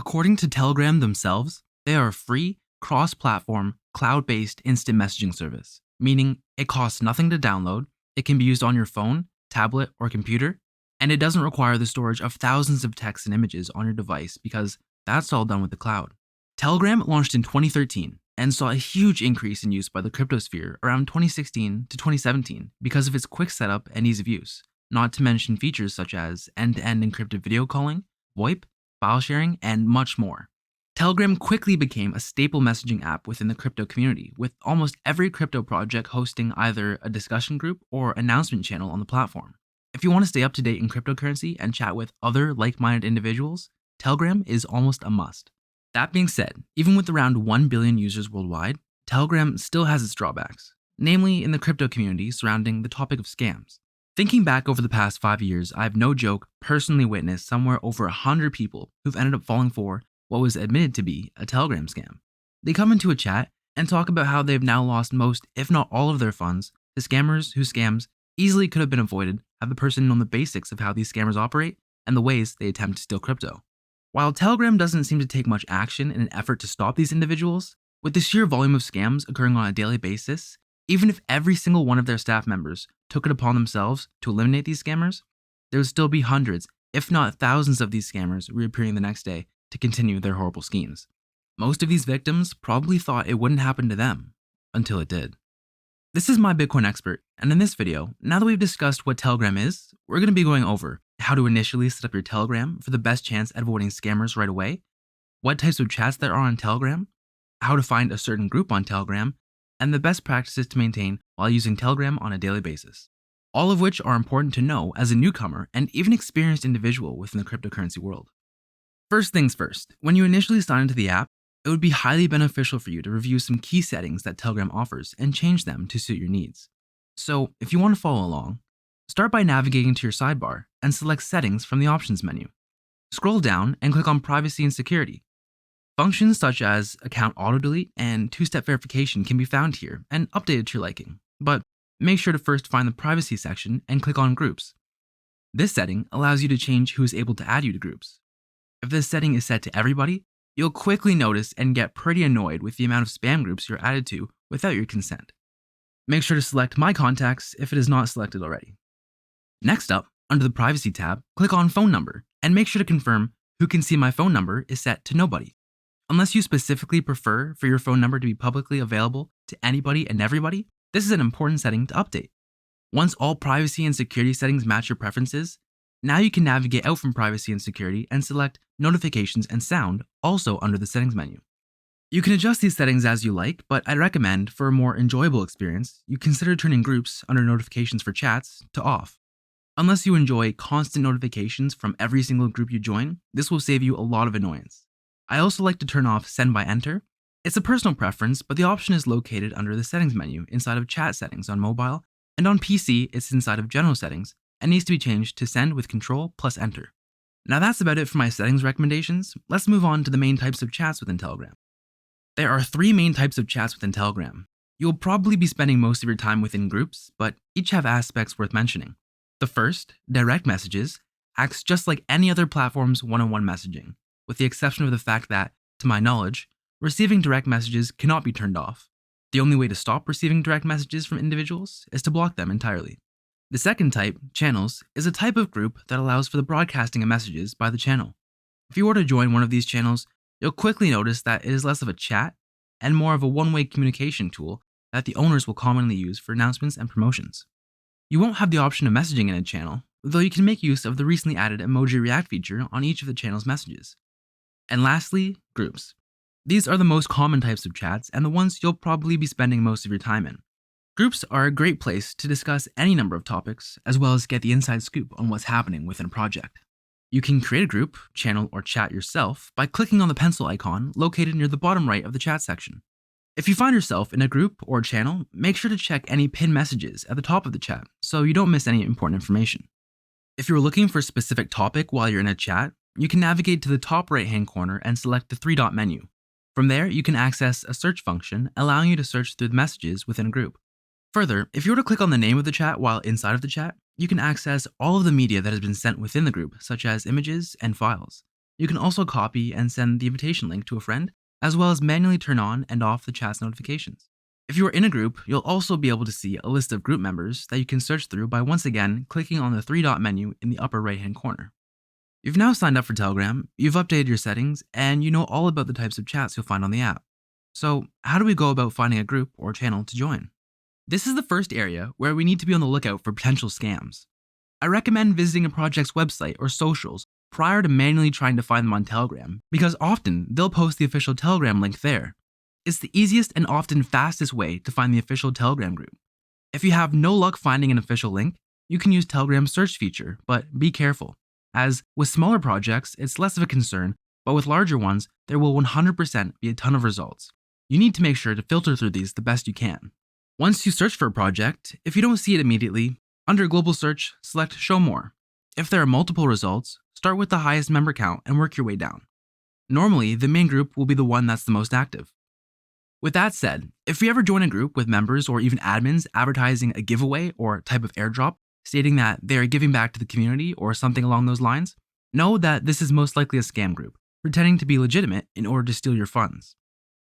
According to Telegram themselves, they are a free, cross-platform, cloud-based instant messaging service, meaning it costs nothing to download, it can be used on your phone, tablet, or computer, and it doesn't require the storage of thousands of texts and images on your device because that's all done with the cloud. Telegram launched in 2013 and saw a huge increase in use by the cryptosphere around 2016 to 2017 because of its quick setup and ease of use, not to mention features such as end-to-end encrypted video calling, VoIP, file sharing, and much more. Telegram quickly became a staple messaging app within the crypto community, with almost every crypto project hosting either a discussion group or announcement channel on the platform. If you want to stay up to date in cryptocurrency and chat with other like-minded individuals, Telegram is almost a must. That being said, even with around 1 billion users worldwide, Telegram still has its drawbacks, namely in the crypto community surrounding the topic of scams. Thinking back over the past 5 years, I've no joke personally witnessed somewhere over 100 people who've ended up falling for what was admitted to be a Telegram scam. They come into a chat and talk about how they've now lost most, if not all of their funds, to scammers whose scams easily could have been avoided had the person known the basics of how these scammers operate and the ways they attempt to steal crypto. While Telegram doesn't seem to take much action in an effort to stop these individuals, with the sheer volume of scams occurring on a daily basis, even if every single one of their staff members took it upon themselves to eliminate these scammers, there would still be hundreds, if not thousands of these scammers reappearing the next day to continue their horrible schemes. Most of these victims probably thought it wouldn't happen to them, until it did. This is my Bitcoin expert, and in this video, now that we've discussed what Telegram is, we're going to be going over how to initially set up your Telegram for the best chance at avoiding scammers right away, what types of chats there are on Telegram, how to find a certain group on Telegram, and the best practices to maintain while using Telegram on a daily basis. All of which are important to know as a newcomer and even experienced individual within the cryptocurrency world. First things first, when you initially sign into the app, it would be highly beneficial for you to review some key settings that Telegram offers and change them to suit your needs. So, if you want to follow along, start by navigating to your sidebar and select Settings from the Options menu. Scroll down and click on Privacy and Security. Functions such as account auto-delete and two-step verification can be found here and updated to your liking, but make sure to first find the Privacy section and click on Groups. This setting allows you to change who is able to add you to groups. If this setting is set to everybody, you'll quickly notice and get pretty annoyed with the amount of spam groups you're added to without your consent. Make sure to select My Contacts if it is not selected already. Next up, under the Privacy tab, click on Phone Number and make sure to confirm Who Can See My Phone Number is set to Nobody. Unless you specifically prefer for your phone number to be publicly available to anybody and everybody, this is an important setting to update. Once all privacy and security settings match your preferences, now you can navigate out from privacy and security and select Notifications and Sound, also under the Settings menu. You can adjust these settings as you like, but I'd recommend, for a more enjoyable experience, you consider turning Groups under Notifications for Chats to off. Unless you enjoy constant notifications from every single group you join, this will save you a lot of annoyance. I also like to turn off Send by Enter. It's a personal preference, but the option is located under the Settings menu inside of Chat Settings on mobile, and on PC it's inside of General Settings and needs to be changed to Send with Control plus Enter. Now that's about it for my settings recommendations. Let's move on to the main types of chats within Telegram. There are 3 main types of chats within Telegram. You'll probably be spending most of your time within groups, but each have aspects worth mentioning. The first, direct messages, acts just like any other platform's one-on-one messaging, with the exception of the fact that, to my knowledge, receiving direct messages cannot be turned off. The only way to stop receiving direct messages from individuals is to block them entirely. The second type, channels, is a type of group that allows for the broadcasting of messages by the channel. If you were to join one of these channels, you'll quickly notice that it is less of a chat and more of a one-way communication tool that the owners will commonly use for announcements and promotions. You won't have the option of messaging in a channel, though you can make use of the recently added emoji react feature on each of the channel's messages. And lastly, groups. These are the most common types of chats and the ones you'll probably be spending most of your time in. Groups are a great place to discuss any number of topics, as well as get the inside scoop on what's happening within a project. You can create a group, channel, or chat yourself by clicking on the pencil icon located near the bottom right of the chat section. If you find yourself in a group or channel, make sure to check any pinned messages at the top of the chat so you don't miss any important information. If you're looking for a specific topic while you're in a chat, you can navigate to the top right-hand corner and select the 3-dot menu. From there, you can access a search function, allowing you to search through the messages within a group. Further, if you were to click on the name of the chat while inside of the chat, you can access all of the media that has been sent within the group, such as images and files. You can also copy and send the invitation link to a friend, as well as manually turn on and off the chat's notifications. If you are in a group, you'll also be able to see a list of group members that you can search through by once again clicking on the three-dot menu in the upper right-hand corner. You've now signed up for Telegram, you've updated your settings, and you know all about the types of chats you'll find on the app. So, how do we go about finding a group or channel to join? This is the first area where we need to be on the lookout for potential scams. I recommend visiting a project's website or socials prior to manually trying to find them on Telegram, because often they'll post the official Telegram link there. It's the easiest and often fastest way to find the official Telegram group. If you have no luck finding an official link, you can use Telegram's search feature, but be careful, as with smaller projects, it's less of a concern, but with larger ones, there will 100% be a ton of results. You need to make sure to filter through these the best you can. Once you search for a project, if you don't see it immediately, under Global Search, select Show More. If there are multiple results, start with the highest member count and work your way down. Normally, the main group will be the one that's the most active. With that said, if you ever join a group with members or even admins advertising a giveaway or type of airdrop, stating that they are giving back to the community or something along those lines, know that this is most likely a scam group, pretending to be legitimate in order to steal your funds.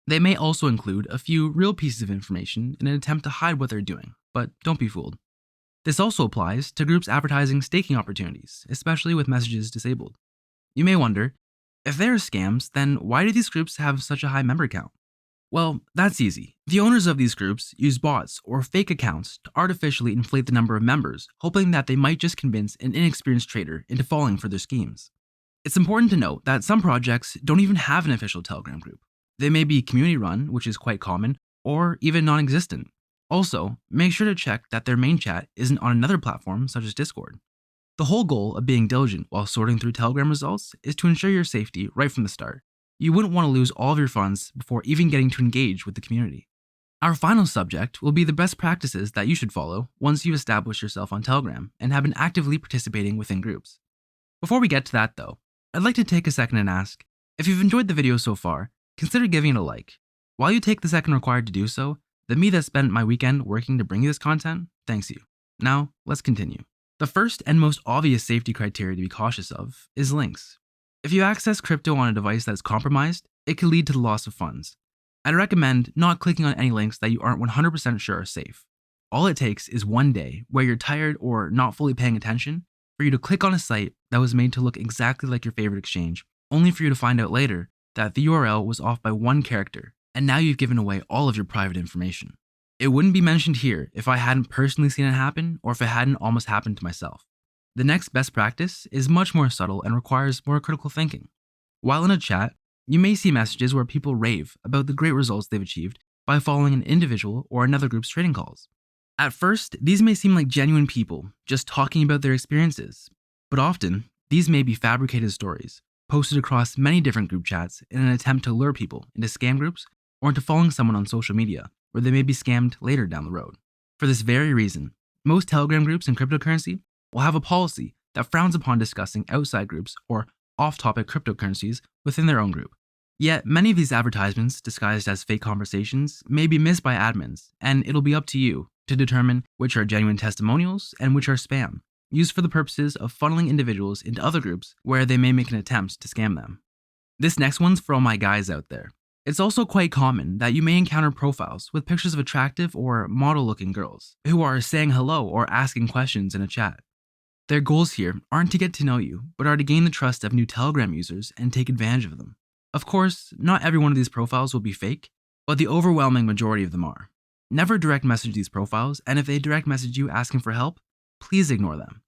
They may also include a few real pieces of information in an attempt to hide what they're doing, but don't be fooled. This also applies to groups advertising staking opportunities, especially with messages disabled. You may wonder, if there are scams, then why do these groups have such a high member count? Well, that's easy. The owners of these groups use bots or fake accounts to artificially inflate the number of members, hoping that they might just convince an inexperienced trader into falling for their schemes. It's important to note that some projects don't even have an official Telegram group. They may be community run, which is quite common, or even non-existent. Also, make sure to check that their main chat isn't on another platform such as Discord. The whole goal of being diligent while sorting through Telegram results is to ensure your safety right from the start. You wouldn't want to lose all of your funds before even getting to engage with the community. Our final subject will be the best practices that you should follow once you've established yourself on Telegram and have been actively participating within groups. Before we get to that though, I'd like to take a second and ask, if you've enjoyed the video so far, consider giving it a like. While you take the second required to do so, the me that spent my weekend working to bring you this content, thanks you. Now, let's continue. The first and most obvious safety criteria to be cautious of is links. If you access crypto on a device that is compromised, it can lead to the loss of funds. I'd recommend not clicking on any links that you aren't 100% sure are safe. All it takes is one day where you're tired or not fully paying attention for you to click on a site that was made to look exactly like your favorite exchange, only for you to find out later that the URL was off by one character, and now you've given away all of your private information. It wouldn't be mentioned here if I hadn't personally seen it happen or if it hadn't almost happened to myself. The next best practice is much more subtle and requires more critical thinking. While in a chat, you may see messages where people rave about the great results they've achieved by following an individual or another group's trading calls. At first, these may seem like genuine people just talking about their experiences, but often, these may be fabricated stories, posted across many different group chats in an attempt to lure people into scam groups or into following someone on social media, where they may be scammed later down the road. For this very reason, most Telegram groups in cryptocurrency will have a policy that frowns upon discussing outside groups or off-topic cryptocurrencies within their own group. Yet, many of these advertisements, disguised as fake conversations, may be missed by admins, and it'll be up to you to determine which are genuine testimonials and which are spam, used for the purposes of funneling individuals into other groups where they may make an attempt to scam them. This next one's for all my guys out there. It's also quite common that you may encounter profiles with pictures of attractive or model-looking girls who are saying hello or asking questions in a chat. Their goals here aren't to get to know you, but are to gain the trust of new Telegram users and take advantage of them. Of course, not every one of these profiles will be fake, but the overwhelming majority of them are. Never direct message these profiles, and if they direct message you asking for help, please ignore them.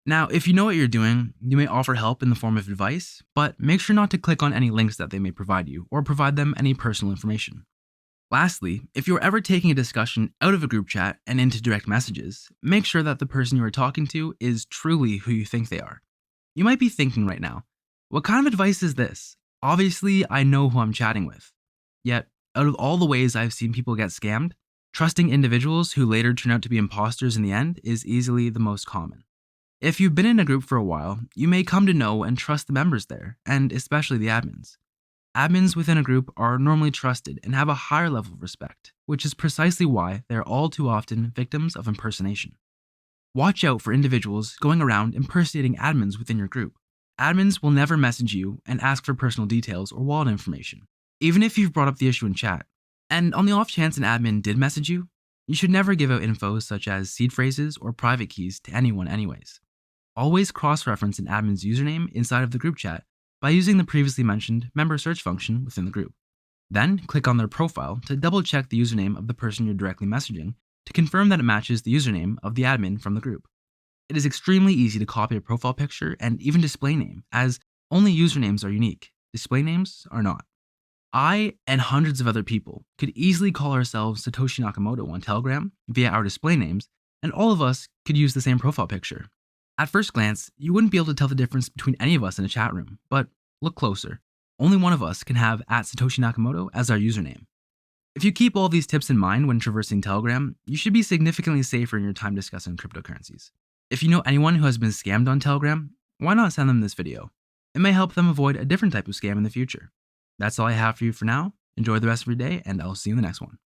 Now, if you know what you're doing, you may offer help in the form of advice, but make sure not to click on any links that they may provide you or provide them any personal information. Lastly, if you're ever taking a discussion out of a group chat and into direct messages, make sure that the person you are talking to is truly who you think they are. You might be thinking right now, what kind of advice is this? Obviously, I know who I'm chatting with. Yet, out of all the ways I've seen people get scammed, trusting individuals who later turn out to be imposters in the end is easily the most common. If you've been in a group for a while, you may come to know and trust the members there, and especially the admins. Admins within a group are normally trusted and have a higher level of respect, which is precisely why they are all too often victims of impersonation. Watch out for individuals going around impersonating admins within your group. Admins will never message you and ask for personal details or wallet information, even if you've brought up the issue in chat. And on the off chance an admin did message you, you should never give out info such as seed phrases or private keys to anyone anyways. Always cross-reference an admin's username inside of the group chat by using the previously mentioned member search function within the group. Then click on their profile to double check the username of the person you're directly messaging to confirm that it matches the username of the admin from the group. It is extremely easy to copy a profile picture and even display name, as only usernames are unique, display names are not. I and hundreds of other people could easily call ourselves Satoshi Nakamoto on Telegram via our display names, and all of us could use the same profile picture. At first glance, you wouldn't be able to tell the difference between any of us in a chat room, but look closer. Only one of us can have @Satoshi Nakamoto as our username. If you keep all these tips in mind when traversing Telegram, you should be significantly safer in your time discussing cryptocurrencies. If you know anyone who has been scammed on Telegram, why not send them this video? It may help them avoid a different type of scam in the future. That's all I have for you for now. Enjoy the rest of your day, and I'll see you in the next one.